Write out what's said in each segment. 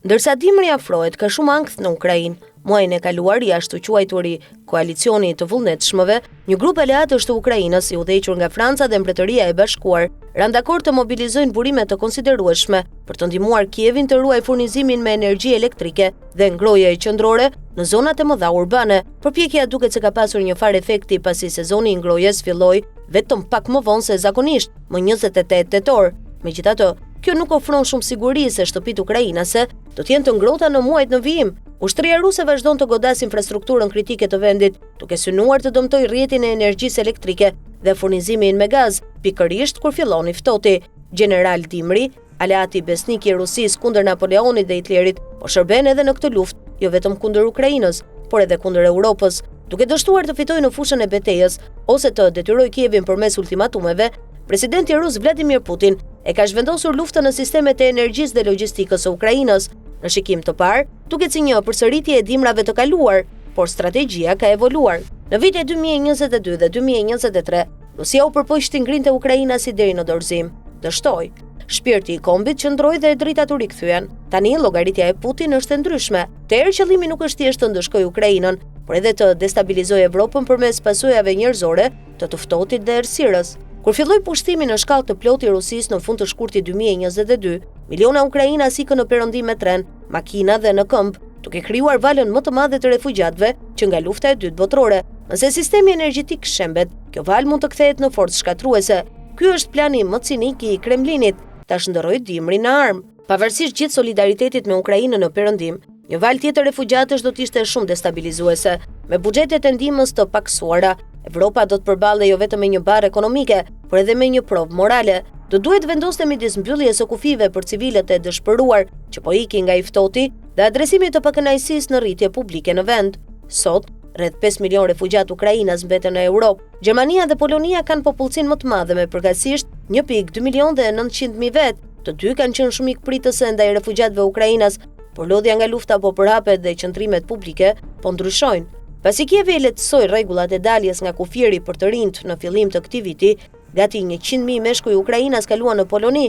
Ndërsa dimri afrohet ka shumë ankth në Ukrainë, muajin e kaluar jashtë të quajturi koalicioni të vullnetshmëve, një grup aleatësh të Ukrainës i udhëhequr nga Franca dhe Mbretëria e Bashkuar ranë dakord të mobilizojnë burime të konsiderueshme për të ndihmuar Kievin të ruajë furnizimin me energji elektrike dhe ngrohje qendrore në zonat e mëdha urbane. Përpjekja duket se ka pasur një farë efekti pasi sezoni i ngrohjes filloi vetëm pak më vonë se zakonisht, më 28 tetor. Megjithatë, kjo nuk ofron shumë siguri se shtëpitë ukrainase do të jenë të ngrohta në muajt në vijim. Ushtria ruse vazhdon të godasë infrastrukturën kritike të vendit, duke synuar të dëmtojë rrjetin e energjisë elektrike dhe furnizimin me gaz, pikërisht kur fillon i ftohti. General Dimri, aleati besnik i Rusisë kundër Napoleonit dhe Hitlerit, po shërben edhe në këtë luftë, jo vetëm kundër Ukrainës, por edhe kundër Europës, duke dështuar të fitojë në fushën e betejës ose të detyrojë Kievin përmes ultimatumeve. Presidenti rus Vladimir Putin e ka zhvendosur luftën në sistemet e energjisë dhe logjistikës së Ukrainës. Në shikim të parë, duket si një përsëritje e dimrave të kaluar, por strategjia ka evoluar. Në vitet 2022 dhe 2023, Rusia u përpoq të ngrinte Ukrainasi deri në dorëzim. Dështoi. Shpirti i kombit qëndroi dhe dritat u rikthyen. Tani llogaritja e Putin është e ndryshme. Tërë qëllimi nuk është thjesht të ndëshkojë Ukrainën, por edhe të destabilizojë Evropën përmes pasojave njerëzore të ftohtit dhe errësirës. Kur filloi pushtimi në shkallë të plotë i Rusisë në fund të shkurtit 2022, miliona ukrainas ikën në perëndim me tren, makina dhe në këmbë, duke krijuar valën më të madhe të refugjatëve që nga lufta e dytë botërore. Nëse sistemi energjetik shembet, kjo valë mund të kthehet në forcë shkatruese. Ky është plani më cinik i Kremlinit, ta shndërrojë dimrin në armë. Pavarësisht gjithë solidaritetit me Ukrainën në perëndim, një valë tjetër refugjatësh do të ishte shumë destabilizuese. Me buxhetet e ndihmës të paksuara, Evropa do të përballej jo vetëm me një barë ekonomike, por edhe me një provë morale. Do duhet vendoste midis mbylljes së kufive për civilët e dëshpëruar që po ikin nga i ftohti dhe adresimit të pakënaqësisë në rritje publike në vend. Sot, rreth 5 milion refugjat ukrainas mbeten në Europë. Gjermania dhe Polonia kanë popullsinë më të madhe me përkatësisht 1,2 milion dhe 900.000 vet. Të dy kanë qenë shumë ikpritëse ndaj refugjatëve ukrainas, por lodhja nga lufta po përhapet dhe qendrimet publike po ndryshojnë. Pasi Kievi lehtësoi rregullat e daljes nga kufiri për të rinjt në fillim të këtij viti, gati 100.000 meshkuj ukrainas kaluan në Poloni,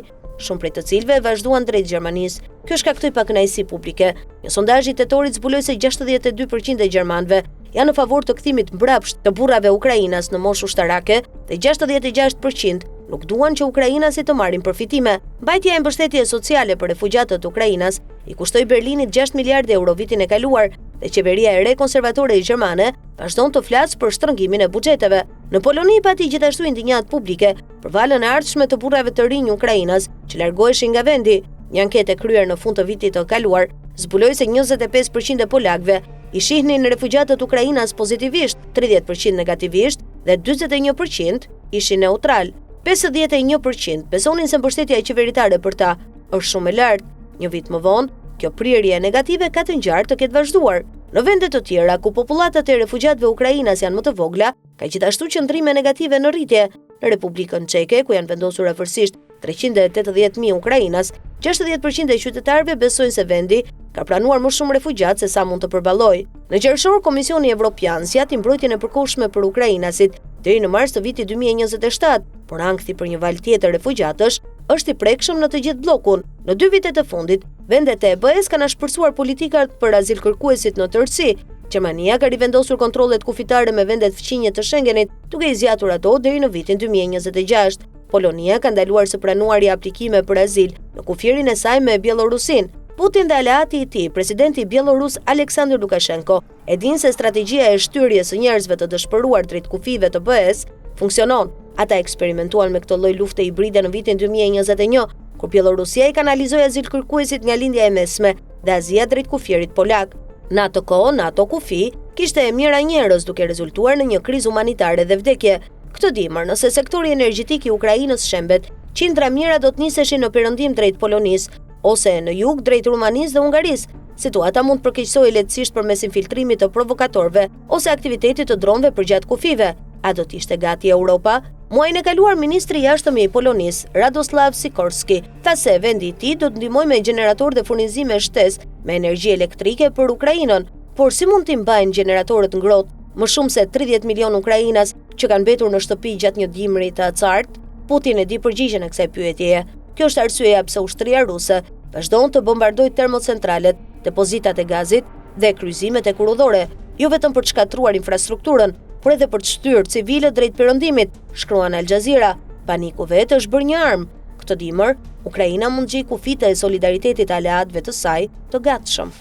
shumë prej të cilëve vazhduan drejt Gjermanisë. Kjo shkaktoi pakënaqësi publike. Një sondazh i tetorit zbuloi se 62% e gjermanëve janë në favor të kthimit mbrapsht të burrave ukrainas në moshë ushtarake dhe 66% nuk duan që ukrainasit të marrin përfitime. Mbajtja e mbështetjes sociale për refugjatët ukrainas i kushtoi Berlinit 6 miliardë euro vitin e kaluar dhe qeveria e re konservatore e gjermane vazhdon të flasë për shtrëngimin e buxheteve. Në Poloni pati gjithashtu indignat publike për valën e ardhshme të burrave të rinj ukrainas që largoheshin nga vendi. Një anketë e kryer në fund të vitit të kaluar zbuloi se 25% e polakëve i shihnin refugjatët ukrainas pozitivisht, 30% negativisht dhe 41% ishin neutral. 51% besonin se mbështetja qeveritare për ta është shumë e lartë. Një vit më vonë, kjo prirje negative ka të ngjarë të ketë vazhduar. Në vende të tjera ku popullatët e refugjatëve ukrainas janë më të vogla, ka gjithashtu qëndrime negative në rritje. Në Republikën Çeke, ku janë vendosur afërsisht 380.000 ukrainas, 60% e qytetarëve besojnë se vendi ka pranuar më shumë refugjatë se sa mund të përballojë. Në qershor, Komisioni Evropian zgjati mbrojtjen e përkohshme për ukrainasit deri në mars të vitit 2027, por ankthi për një valë tjetër refugjatësh është i prekshëm në të gjithë bllokun. Në 2 vitet e fundit, vendet e EBE-s kanë ashpërsuar politikat për azilkërkuesit në tërësi. Gjermania ka rivendosur kontrollet kufitare me vendet fqinje të Schengenit, duke i zgjatur ato deri në vitin 2026. Polonia ka ndaluar së pranuari aplikime për azil në kufirin e saj me Bielorusin. Putin dhe aleati i tij, presidenti bielorus Aleksandr Lukashenko, e dinë se strategjia e shtyrjes së njerëzve të dëshpëruar drejt kufive të BE-s funksionon. Ata eksperimentuan me këtë lloj lufte hibride në vitin 2021, kur Bielorusia i kanalizoi azilkërkuesit nga lindja e mesme dhe Azia drejt kufirit polak. Në ato kohë, në ato kufi, kishte e mira njerëz, duke rezultuar në një krizë humanitare dhe vdekje. Këtë dimër, nëse sektori energjetik i Ukrainës shembet, qindra mira do të niseshin në perëndim drejt Polonisë ose në jug drejt Rumanisë dhe Hungarisë. Situata mund të përkeqësohej lehtësisht përmes infiltrimit të provokatorëve ose aktivitetit të dronëve përgjatë kufive. A do të ishte gati Europa? Muajin e kaluar ministri i jashtëm i Polonisë, Radoslav Sikorski, tha se vendi i tij do të ndihmojë me gjenerator dhe furnizime shtesë me energji elektrike për Ukrainën, por si mund t'i mbajnë gjeneratorët ngrohtë më shumë se 30 milion ukrainas që kanë mbetur në shtëpi gjatë një dimri të acartë? Putin e di përgjigjen e kësaj pyetjeje. Kjo është arsyeja pse ushtria ruse vazhdon të bombardojë termocentralet, depozitat e gazit dhe kryqëzimet e kurudhore, jo vetëm për të shkatruar infrastrukturën, por edhe për të shtyrë civilët drejt perëndimit, shkruan Al Jazeera. Paniku vetë është bërë një armë. Këtë dimër, Ukraina mund gjejë kufite e solidaritetit aleatëve të saj të gatshëm.